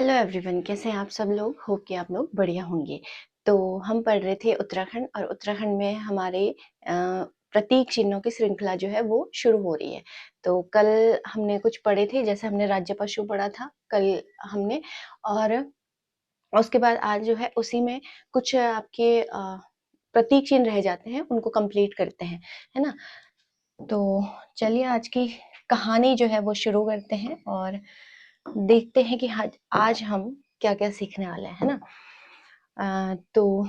Hello everyone, कैसे हैं आप सब लोग। होप कि आप लोग बढ़िया होंगे। तो हम पढ़ रहे थे उत्तराखंड, और उत्तराखंड में हमारे प्रतीक चिन्हों की श्रृंखला जो है वो शुरू हो रही है। तो कल हमने कुछ पढ़े थे, जैसे हमने राज्य पशु पढ़ा था कल हमने, और उसके बाद आज जो है उसी में कुछ आपके प्रतीक चिन्ह रह जाते हैं, उनको कंप्लीट करते हैं, है ना। तो चलिए आज की कहानी जो है वो शुरू करते हैं और देखते हैं कि आज हम क्या-क्या सीखने वाले हैं, है ना। तो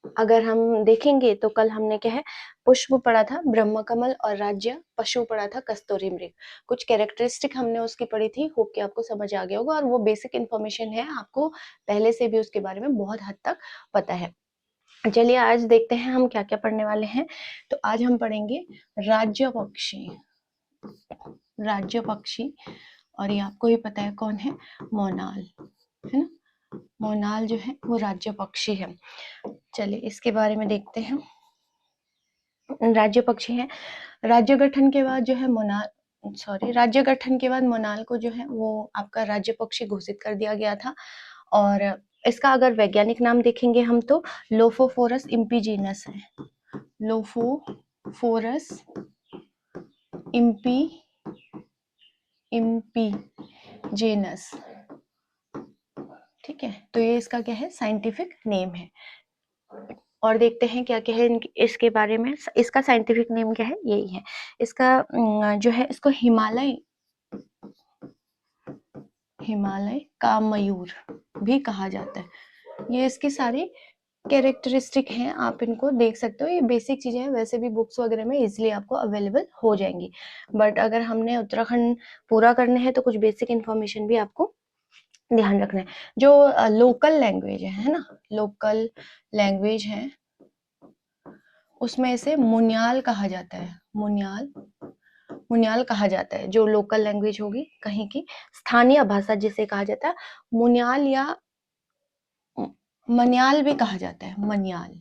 अगर हम देखेंगे तो कल हमने क्या है, पुष्प पढ़ा था ब्रह्म कमल, और राज्य पशु पढ़ा था कस्तूरी मृग। कुछ कैरेक्टरिस्टिक हमने उसकी पढ़ी थी, होप कि आपको समझ आ गया होगा, और वो बेसिक इन्फॉर्मेशन है, आपको पहले से भी उसके बारे में बहुत हद तक पता है। चलिए आज देखते हैं हम क्या-क्या पढ़ने वाले हैं। तो आज हम पढ़ेंगे राज्य पक्षी। राज्य पक्षी, और ये आपको ही पता है कौन है, मोनाल, है ना। मोनाल जो है वो राज्य पक्षी है। चलिए इसके बारे में देखते हैं। राज्य पक्षी है। राज्य गठन के बाद जो है राज्य गठन के बाद मोनाल को जो है वो आपका राज्य पक्षी घोषित कर दिया गया था। और इसका अगर वैज्ञानिक नाम देखेंगे हम तो लोफोफोरस इम्पीजीनस है। लोफोफोरस इम्पीजेनस, ठीक है। तो ये इसका क्या है, साइंटिफिक नेम है। और देखते हैं क्या क्या है इसके बारे में। इसका साइंटिफिक नेम क्या है, यही है इसका। जो है इसको हिमालय का मयूर भी कहा जाता है। ये इसकी सारी कैरेक्टरिस्टिक हैं, आप इनको देख सकते हो। ये बेसिक चीजें हैं, वैसे भी बुक्स वगैरह में इजीली आपको अवेलेबल हो जाएंगी, बट अगर हमने उत्तराखंड पूरा करने हैं तो कुछ बेसिक इन्फॉर्मेशन भी आपको ध्यान रखना है। जो लोकल लैंग्वेज है ना, लोकल लैंग्वेज है, उसमें इसे मुन्याल कहा जाता है। मुन्याल कहा जाता है। जो लोकल लैंग्वेज होगी कहीं की स्थानीय भाषा जिसे कहा जाता है, मुन्याल या मन्याल भी कहा जाता है। मन्याल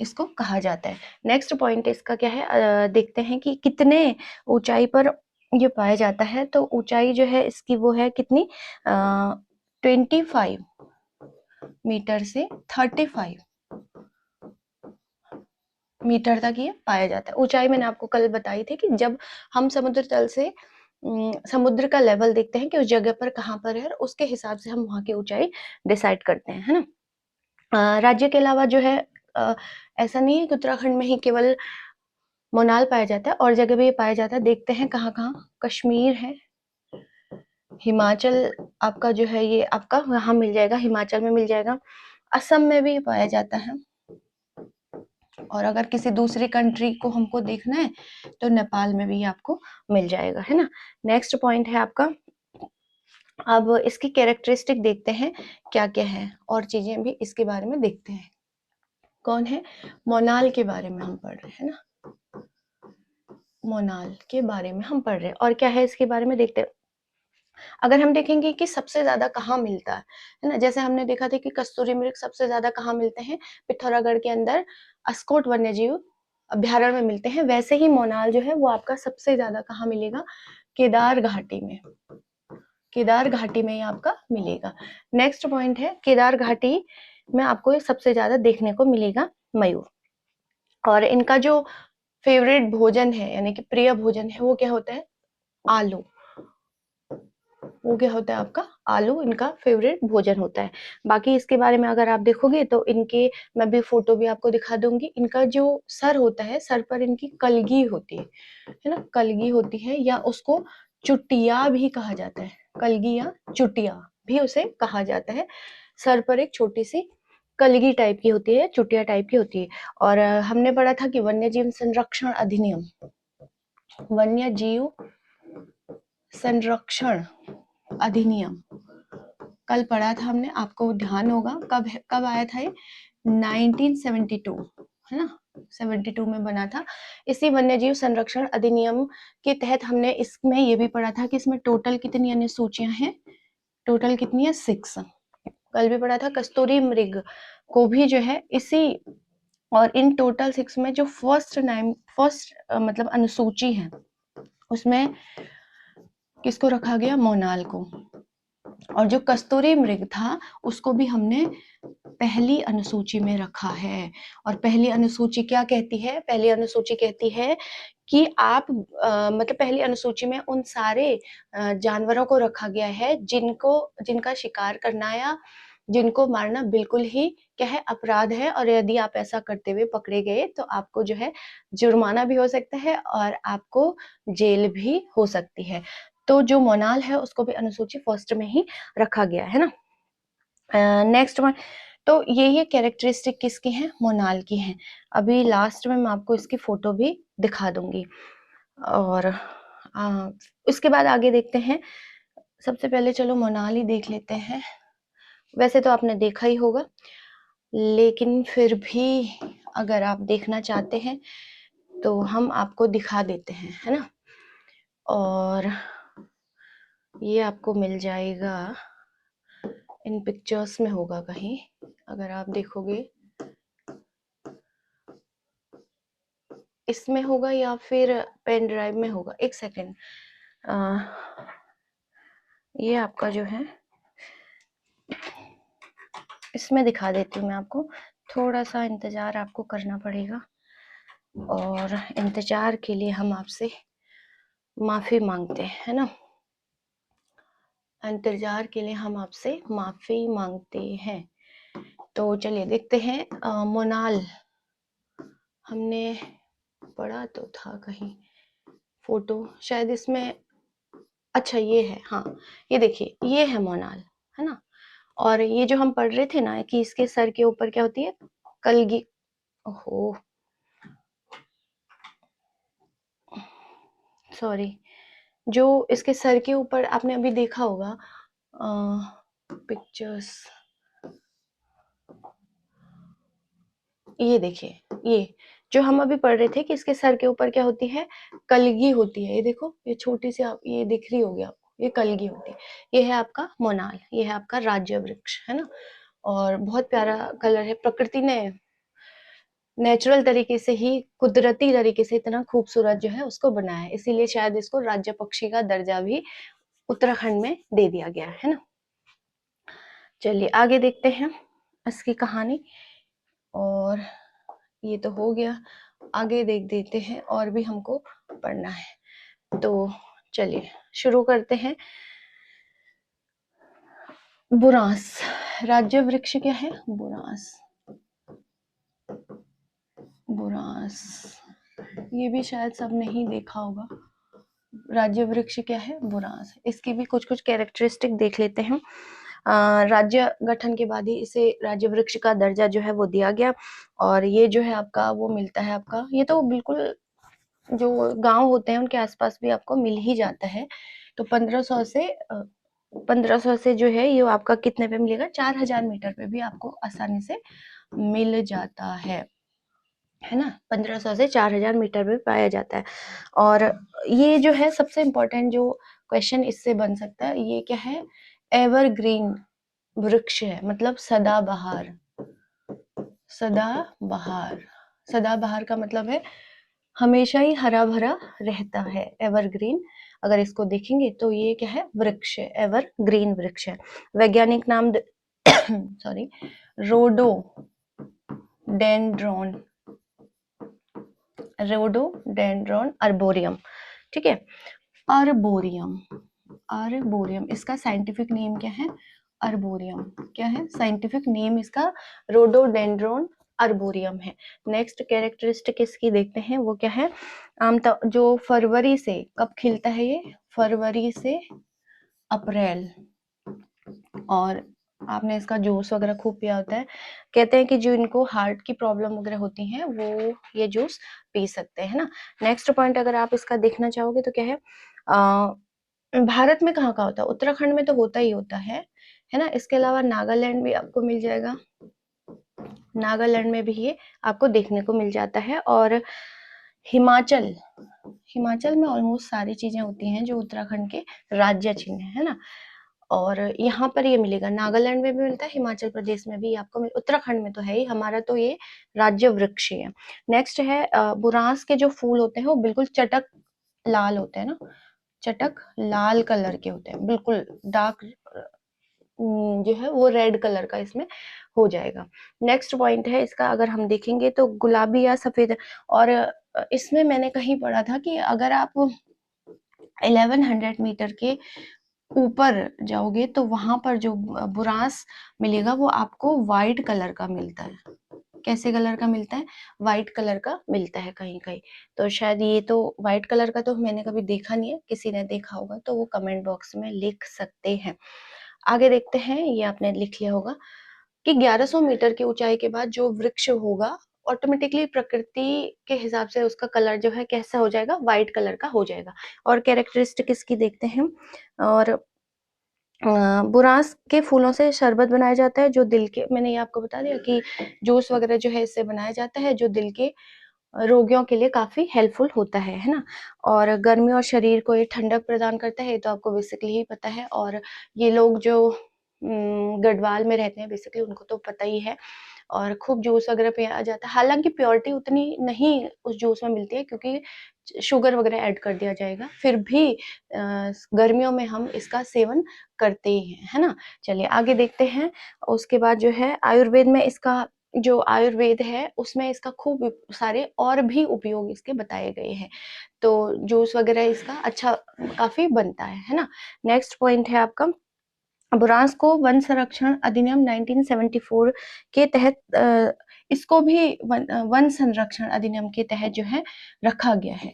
इसको कहा जाता है। नेक्स्ट पॉइंट इसका क्या है, देखते हैं कि कितने ऊंचाई पर ये पाया जाता है। तो ऊंचाई जो है इसकी वो है कितनी, 25 मीटर से 35 मीटर तक ये पाया जाता है। ऊंचाई मैंने आपको कल बताई थी कि जब हम समुद्र तल से समुद्र का लेवल देखते हैं कि उस जगह पर कहाँ पर है, उसके हिसाब से हम वहां की ऊंचाई डिसाइड करते हैं, है ना। राज्य के अलावा जो है ऐसा नहीं है कि उत्तराखंड में ही केवल मोनाल पाया जाता है, और जगह भी ये पाया जाता है। देखते हैं कहाँ कहाँ। कश्मीर है, हिमाचल आपका जो है ये आपका वहां मिल जाएगा, हिमाचल में मिल जाएगा, असम में भी पाया जाता है, और अगर किसी दूसरी कंट्री को हमको देखना है तो नेपाल में भी आपको मिल जाएगा, है ना। नेक्स्ट पॉइंट है आपका, अब इसकी कैरेक्टरिस्टिक देखते हैं क्या क्या है, और चीजें भी इसके बारे में देखते हैं। कौन है, मोनाल के बारे में हम पढ़ रहे हैं ना, मोनाल के बारे में हम पढ़ रहे हैं, और क्या है इसके बारे में देखते हैं। अगर हम देखेंगे कि सबसे ज्यादा कहाँ मिलता है ना, जैसे हमने देखा था कि कस्तूरी मृग सबसे ज्यादा कहाँ मिलते हैं, पिथौरागढ़ के अंदर अस्कोट वन्यजीव अभ्यारण्य में मिलते हैं। वैसे ही मोनाल जो है वो आपका सबसे ज्यादा कहाँ मिलेगा, केदार घाटी में। केदार घाटी में ही आपका मिलेगा। नेक्स्ट पॉइंट है, केदार घाटी में आपको सबसे ज्यादा देखने को मिलेगा मयूर। और इनका जो फेवरेट भोजन है, यानी कि प्रिय भोजन है, वो क्या होता है, आलू। वो क्या होता है आपका, आलू इनका फेवरेट भोजन होता है। बाकी इसके बारे में अगर आप देखोगे तो इनके, मैं भी फोटो भी आपको दिखा दूंगी। इनका जो सर होता है, सर पर इनकी कलगी होती है ना, कलगी होती है, या उसको चुटिया भी कहा जाता है। कलगी या चुटिया भी उसे कहा जाता है। सर पर एक छोटी सी कलगी टाइप की होती है, चुटिया टाइप की होती है। और हमने पढ़ा था कि वन्य जीव संरक्षण अधिनियम, वन्य जीव संरक्षण अधिनियम कल पढ़ा था हमने, आपको ध्यान होगा। कब आया था ये, 1972, है ना, 72 में बना था। इसी वन्यजीव संरक्षण अधिनियम के तहत हमने इसमें ये भी पढ़ा था कि इसमें टोटल कितनी अनुसूचियां हैं, टोटल कितनी है, 6। कल भी पढ़ा था कस्तूरी मृग को भी जो है इसी, और इन टोटल 6 में जो फर्स्ट मतलब अनुसूची है, उसमें किसको रखा गया, मोनाल को। और जो कस्तूरी मृग था उसको भी हमने पहली अनुसूची में रखा है। और पहली अनुसूची क्या कहती है? पहली अनुसूची कहती है कि आप मतलब पहली अनुसूची में उन सारे जानवरों को रखा गया है जिनका शिकार करना या जिनको मारना बिल्कुल ही क्या है, अपराध है, और यदि आप ऐसा करते हुए पकड़े गए तो आपको जो है जुर्माना भी हो सकता है और आपको जेल भी हो सकती है। तो जो मोनाल है उसको भी अनुसूची फर्स्ट में ही रखा गया है ना। नेक्स्ट वन, तो ये कैरेक्टरिस्टिक किसकी हैं? मोनाल की हैं। अभी लास्ट में मैं आपको इसकी फोटो भी दिखा दूंगी। और इसके बाद आगे देखते हैं। सबसे पहले चलो मोनाल ही देख लेते हैं। वैसे तो आपने देखा ही होगा, लेकिन फिर भी अगर आप देखना चाहते हैं तो हम आपको दिखा देते हैं, है ना। और ये आपको मिल जाएगा, इन पिक्चर्स में होगा कहीं, अगर आप देखोगे इसमें होगा या फिर पेन ड्राइव में होगा। एक सेकेंड, ये आपका जो है इसमें दिखा देती हूँ मैं आपको। थोड़ा सा इंतजार आपको करना पड़ेगा और इंतजार के लिए हम आपसे माफी मांगते हैं, है ना। इंतजार के लिए हम आपसे माफी मांगते हैं। तो चलिए देखते हैं। मोनाल हमने पढ़ा तो था कहीं, फोटो शायद इसमें, अच्छा ये है, हाँ ये देखिए, ये है मोनाल, है ना। और ये जो हम पढ़ रहे थे ना कि इसके सर के ऊपर क्या होती है? कलगी। ओहो सॉरी, जो इसके सर के ऊपर आपने अभी देखा होगा पिक्चर्स, ये देखिए, ये जो हम अभी पढ़ रहे थे कि इसके सर के ऊपर क्या होती है? कलगी होती है। ये देखो, ये छोटी सी, आप ये दिख रही होगी आपको, ये कलगी होती है। ये है आपका मोनाल, ये है आपका राज्य वृक्ष, है ना। और बहुत प्यारा कलर है। प्रकृति ने नेचुरल तरीके से ही, कुदरती तरीके से इतना खूबसूरत जो है उसको बनाया है, इसीलिए शायद इसको राज्य पक्षी का दर्जा भी उत्तराखंड में दे दिया गया है ना। चलिए आगे देखते हैं इसकी कहानी। और ये तो हो गया, आगे देख देते हैं और भी हमको पढ़ना है। तो चलिए शुरू करते हैं। बुरांस, राज्य वृक्ष क्या है? बुरांस। बुरांस ये भी शायद सबने ही देखा होगा। राज्य वृक्ष क्या है? बुरांस। इसकी भी कुछ कुछ कैरेक्टरिस्टिक देख लेते हैं। राज्य गठन के बाद ही इसे राज्य वृक्ष का दर्जा जो है वो दिया गया। और ये जो है आपका वो मिलता है आपका, ये तो बिल्कुल जो गांव होते हैं उनके आसपास भी आपको मिल ही जाता है। तो 1500 से जो है ये आपका कितने पे मिलेगा? 4000 मीटर पे भी आपको आसानी से मिल जाता है ना। 1500 से 4000 मीटर पे पाया जाता है। और ये जो है सबसे इम्पोर्टेंट जो क्वेश्चन इससे बन सकता है, ये क्या है? एवरग्रीन वृक्ष है, मतलब सदाबहार। सदाबहार, सदाबहार का मतलब है हमेशा ही हरा भरा रहता है, एवरग्रीन। अगर इसको देखेंगे तो ये क्या है? वृक्ष है, एवरग्रीन वृक्ष है। वैज्ञानिक नाम सॉरी, रोडोडेंड्रॉन, रोडोडेंड्रॉन अर्बोरियम, ठीक है। अर्बोरियम, अर्बोरियम इसका साइंटिफिक नेम क्या है? अर्बोरियम क्या है साइंटिफिक नेम इसका? रोडोडेंड्रॉन अर्बोरियम है। नेक्स्ट कैरेक्टरिस्टिक इसकी देखते हैं, वो क्या है? जो फरवरी से, कब खिलता है ये? फरवरी से अप्रैल। और आपने इसका जूस वगैरह खूब पिया होता है। कहते हैं कि जो इनको हार्ट की प्रॉब्लम वगैरह होती है वो ये जूस पी सकते हैं ना। नेक्स्ट पॉइंट अगर आप इसका देखना चाहोगे तो क्या है? भारत में कहाँ का होता है? उत्तराखंड में तो होता ही होता है ना। इसके अलावा नागालैंड भी आपको मिल जाएगा, नागालैंड में भी ये आपको देखने को मिल जाता है। और हिमाचल, हिमाचल में ऑलमोस्ट सारी चीजें होती हैं जो उत्तराखंड के राज्य चिन्ह है ना। और यहाँ पर ये मिलेगा, नागालैंड में भी मिलता है, हिमाचल प्रदेश में भी आपको उत्तराखंड में तो है ही, हमारा तो ये राज्य वृक्ष है। नेक्स्ट है बुरांस के जो फूल होते हैं वो बिल्कुल चटक लाल होते हैं ना, चटक लाल कलर के होते हैं, बिल्कुल डार्क जो है वो रेड कलर का इसमें हो जाएगा। नेक्स्ट पॉइंट है इसका, अगर हम देखेंगे तो गुलाबी या सफ़ेद, और इसमें मैंने कहीं पढ़ा था कि अगर आप 1100 मीटर के ऊपर जाओगे तो वहां पर जो बुरांस मिलेगा वो आपको वाइट कलर का मिलता है। कैसे कलर का मिलता है? वाइट कलर का मिलता है कहीं कहीं। तो शायद ये तो वाइट कलर का तो मैंने कभी देखा नहीं है, किसी ने देखा होगा तो वो कमेंट बॉक्स में लिख सकते हैं। आगे देखते हैं, ये आपने लिख लिया होगा कि 1100 मीटर की ऊंचाई के बाद जो वृक्ष होगा ऑटोमेटिकली प्रकृति के हिसाब से उसका कलर जो है कैसा हो जाएगा? वाइट कलर का हो जाएगा। और कैरेक्टरिस्टिक इसकी देखते हैं, और बुरांस के फूलों से शरबत बनाया जाता है जो दिल के, मैंने ये आपको बता दिया कि जूस वगैरह जो है इससे बनाया जाता है जो दिल के रोगियों के लिए काफी हेल्पफुल होता है ना। और गर्मी और शरीर को ये ठंडक प्रदान करता है, ये तो आपको बेसिकली ही पता है। और ये लोग जो गढ़वाल में रहते हैं बेसिकली उनको तो पता ही है। और खूब जूस वगैरह पिया जाता है, हालांकि प्योरिटी उतनी नहीं उस जूस में मिलती है क्योंकि शुगर वगैरह ऐड कर दिया जाएगा, फिर भी गर्मियों में हम इसका सेवन करते ही हैं, है ना। चलिए आगे देखते हैं। उसके बाद जो है आयुर्वेद में इसका, जो आयुर्वेद है उसमें इसका खूब सारे और भी उपयोग इसके बताए गए हैं। तो जूस वगैरह इसका अच्छा काफी बनता है ना। नेक्स्ट पॉइंट है आपका, बुरांस को वन संरक्षण अधिनियम 1974 के तहत इसको भी वन संरक्षण अधिनियम के तहत जो है रखा गया है।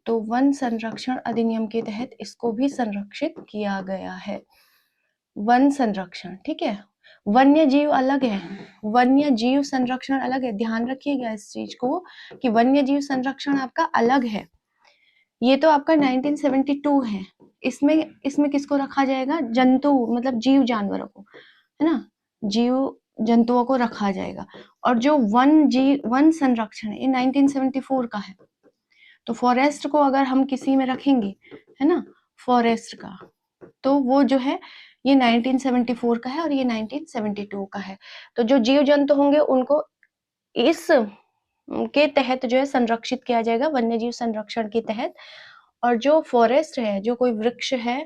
तो वन संरक्षण अधिनियम के तहत इसको भी संरक्षित किया गया है। वन संरक्षण, ठीक है। वन्य जीव अलग है, वन्य जीव संरक्षण अलग है, ध्यान रखिएगा इस चीज को कि वन्य जीव संरक्षण आपका अलग है। ये तो आपका 1972 है। इसमें इसमें किसको रखा जाएगा? जंतु, मतलब जीव जानवरों को, है ना, जीव जंतुओं को रखा जाएगा। और जो वन संरक्षण ये 1974 का है। तो फॉरेस्ट को अगर हम किसी में रखेंगे, है ना, फॉरेस्ट का, तो वो जो है ये 1974 का है और ये 1972 का है। तो जो जीव जंतु होंगे उनको इस के तहत जो है संरक्षित किया जाएगा, वन्य जीव संरक्षण के तहत। और जो फॉरेस्ट है, जो कोई वृक्ष है,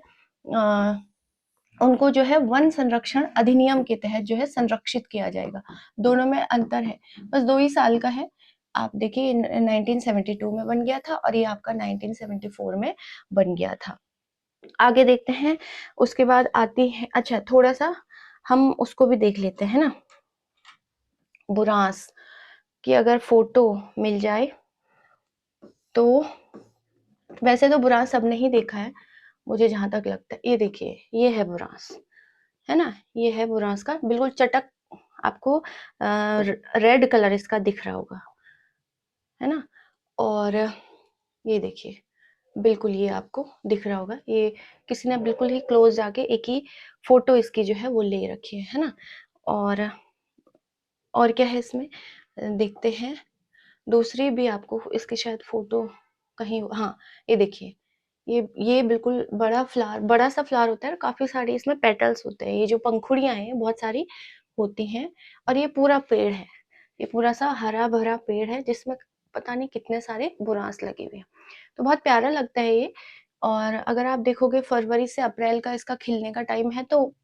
उनको जो है वन संरक्षण अधिनियम के तहत जो है संरक्षित किया जाएगा। दोनों में अंतर है, बस 2 ही साल का है। आप देखिए 1972 में बन गया था और ये आपका 1974 में बन गया था। आगे देखते हैं। उसके बाद आती है, अच्छा थोड़ा सा हम उसको भी देख लेते हैं ना, बुरांस की अगर फोटो मिल जाए तो। वैसे तो बुरांस सबने ही देखा है मुझे जहां तक लगता है। ये देखिए, ये है बुरांस, है ना, ये है बुरांस का बिल्कुल चटक, आपको रेड कलर इसका दिख रहा होगा, है ना। और ये देखिए, बिल्कुल ये आपको दिख रहा होगा, ये किसी ने बिल्कुल ही क्लोज जाके एक ही फोटो इसकी जो है वो ले रखी है ना। और क्या है इसमें, देखते हैं। दूसरी भी आपको इसकी शायद फोटो कहीं, हाँ ये देखिए, ये बिल्कुल बड़ा फ्लावर, बड़ा सा फ्लावर होता है, काफी सारी इसमें पेटल्स होते हैं, ये जो पंखुड़ियां हैं बहुत सारी होती हैं। और ये पूरा पेड़ है, ये पूरा सा हरा भरा पेड़ है जिसमें पता नहीं कितने सारे बुरांस लगे हुए हैं। तो बहुत प्यारा लगता है ये। और अगर आप देखोगे फरवरी से अप्रैल का इसका खिलने का टाइम है, तो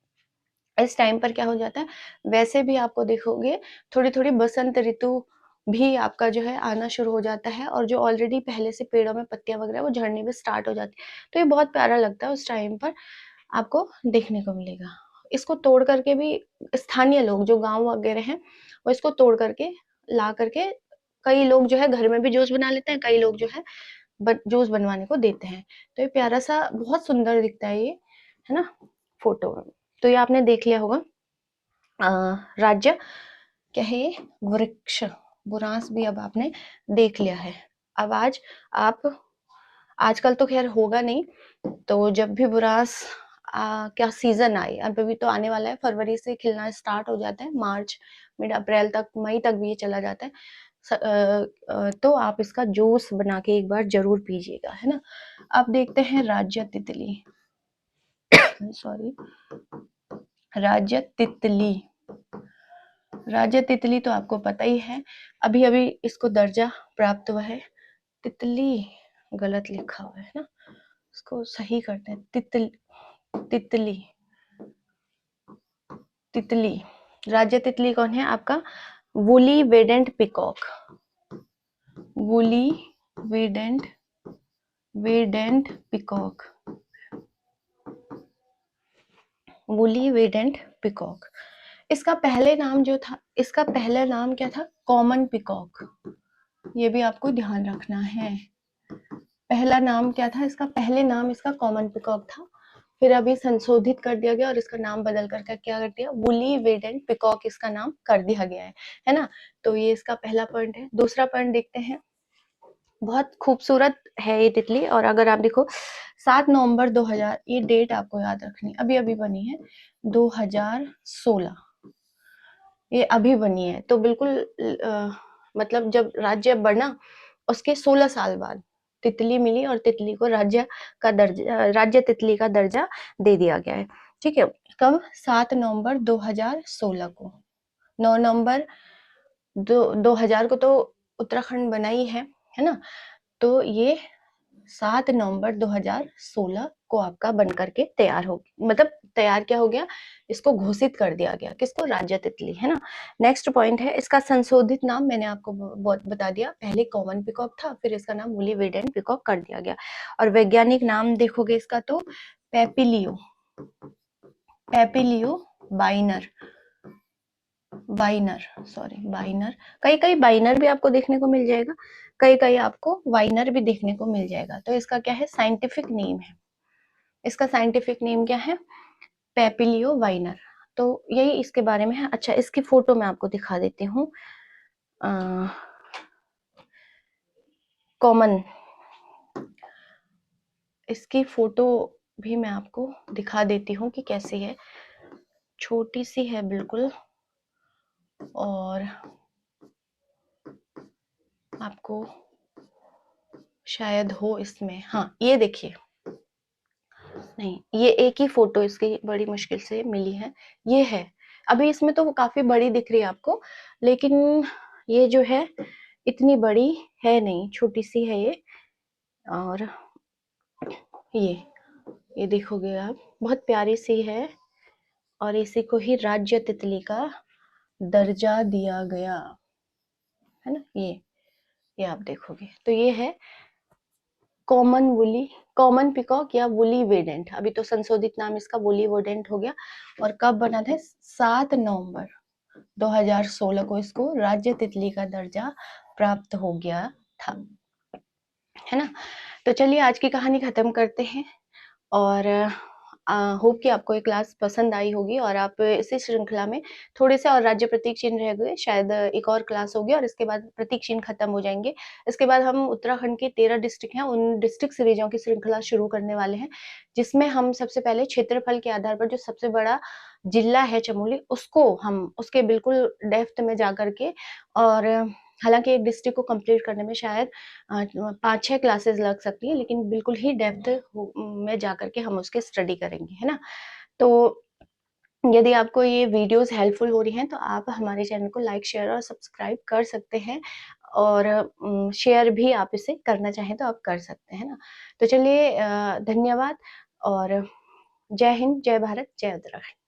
इस टाइम पर क्या हो जाता है, वैसे भी आपको देखोगे थोड़ी थोड़ी बसंत ऋतु भी आपका जो है आना शुरू हो जाता है, और जो ऑलरेडी पहले से पेड़ों में पत्तियां वगैरह वो झड़ने भी स्टार्ट हो जाती है। तो ये बहुत प्यारा लगता है, उस टाइम पर आपको देखने को मिलेगा। इसको तोड़ करके भी स्थानीय लोग जो गांव वगैरह हैं वो इसको तोड़ करके ला करके, कई लोग जो है घर में भी जूस बना लेते हैं, कई लोग जो है जूस बनवाने को देते हैं। तो ये प्यारा सा बहुत सुंदर दिखता है ये, है ना, फोटो में। तो ये आपने देख लिया होगा। राज्य क्या है ये? वृक्ष। बुरांस भी अब आपने देख लिया है। अब आज आप, आजकल तो खैर होगा नहीं, तो जब भी बुरांस क्या सीजन आए, अब अभी तो आने वाला है, फरवरी से खिलना स्टार्ट हो जाता है, मार्च मिड अप्रैल तक, मई तक भी ये चला जाता है। तो आप इसका जूस बना के एक बार जरूर पीजिएगा, है ना। अब देखते हैं राज्य तितली, सॉरी, राज्य तितली। राज्य तितली तो आपको पता ही है, अभी अभी इसको दर्जा प्राप्त हुआ है। तितली गलत लिखा हुआ है ना, इसको सही करते हैं, तितली, तितली, राज्य तितली कौन है आपका? वुली वेडेंट पिकॉक, वुली वेडेंट पिकॉक, वुली वेडेंट पिकॉक। इसका पहले नाम जो था, इसका पहला नाम क्या था? Common peacock. ये भी आपको ध्यान रखना है। पहला नाम क्या था इसका? पहले नाम इसका कॉमन पिकॉक था, फिर अभी संशोधित कर दिया गया और इसका नाम बदल कर क्या कर दिया? वुली वेडेंट पिकॉक इसका नाम कर दिया गया है ना। तो ये इसका पहला पॉइंट है। दूसरा पॉइंट देखते हैं। बहुत खूबसूरत है ये तितली, और अगर आप देखो 7 नवंबर 2000, ये डेट आपको याद रखनी, अभी अभी बनी है, 2016 ये अभी बनी है। तो बिल्कुल मतलब जब राज्य बना उसके 16 साल बाद तितली मिली और तितली को राज्य का दर्जा, राज्य तितली का दर्जा दे दिया गया है। ठीक है, कब? 7 नवंबर 2016 को। 9 नवंबर 2000 को तो उत्तराखंड बना ही है ना। तो ये 7 नवंबर 2016 को आपका बन करके तैयार हो, मतलब तैयार क्या हो गया? इसको घोषित कर दिया गया, किसको? राज्य तितली, है ना। नेक्स्ट पॉइंट है, इसका संशोधित नाम मैंने आपको बहुत बता दिया, पहले कॉमन पिकॉक था, फिर इसका नाम वुली वेडेंट पिकॉक कर दिया गया। और वैज्ञानिक नाम देखोगे इसका तो पेपिलियो, पेपिलियो बाइनर, बाइनर, कई कई बाइनर भी आपको देखने को मिल जाएगा, कई कई आपको वाइनर भी देखने को मिल जाएगा। तो इसका क्या है? साइंटिफिक नेम है, इसका साइंटिफिक नेम क्या है? पेपिलियो वाइनर। तो यही इसके बारे में है। अच्छा, इसकी फोटो मैं आपको दिखा देती हूँ। कॉमन, इसकी फोटो भी मैं आपको दिखा देती हूँ कि कैसी है। छोटी सी है बिल्कुल, और आपको शायद हो इसमें, हाँ ये देखिए, नहीं ये एक ही फोटो इसकी बड़ी मुश्किल से मिली है, ये है। अभी इसमें तो काफी बड़ी दिख रही है आपको, लेकिन ये जो है इतनी बड़ी है नहीं, छोटी सी है ये। और ये देखोगे आप, बहुत प्यारी सी है, और इसी को ही राज्य तितली का दर्जा दिया गया है ना। ये आप देखोगे तो ये है कॉमन पिकॉक या वुली वेडेंट। अभी तो संशोधित नाम इसका वुली वेडेंट हो गया। और कब बना था? 7 नवंबर 2016 को इसको राज्य तितली का दर्जा प्राप्त हो गया था, है ना। तो चलिए आज की कहानी खत्म करते हैं, और होप कि आपको ये क्लास पसंद आई होगी, और आप इसी श्रृंखला में थोड़े से और राज्य प्रतीक चिन्ह रह गए, शायद एक और क्लास होगी और इसके बाद प्रतीक चिन्ह खत्म हो जाएंगे। इसके बाद हम उत्तराखंड के 13 डिस्ट्रिक्ट हैं, उन डिस्ट्रिक्ट सीरीजों की श्रृंखला शुरू करने वाले हैं, जिसमें हम सबसे पहले क्षेत्रफल के आधार पर जो सबसे बड़ा जिला है चमोली, उसको हम उसके बिल्कुल डेप्थ में जा करके, और हालांकि एक डिस्ट्रिक्ट को कंप्लीट करने में शायद 5-6 क्लासेस लग सकती है, लेकिन बिल्कुल ही डेप्थ में जाकर के हम उसके स्टडी करेंगे, है ना। तो यदि आपको ये वीडियोस हेल्पफुल हो रही हैं तो आप हमारे चैनल को लाइक, शेयर और सब्सक्राइब कर सकते हैं, और शेयर भी आप इसे करना चाहें तो आप कर सकते हैं ना। तो चलिए धन्यवाद, और जय हिंद, जय भारत, जय उत्तराखंड।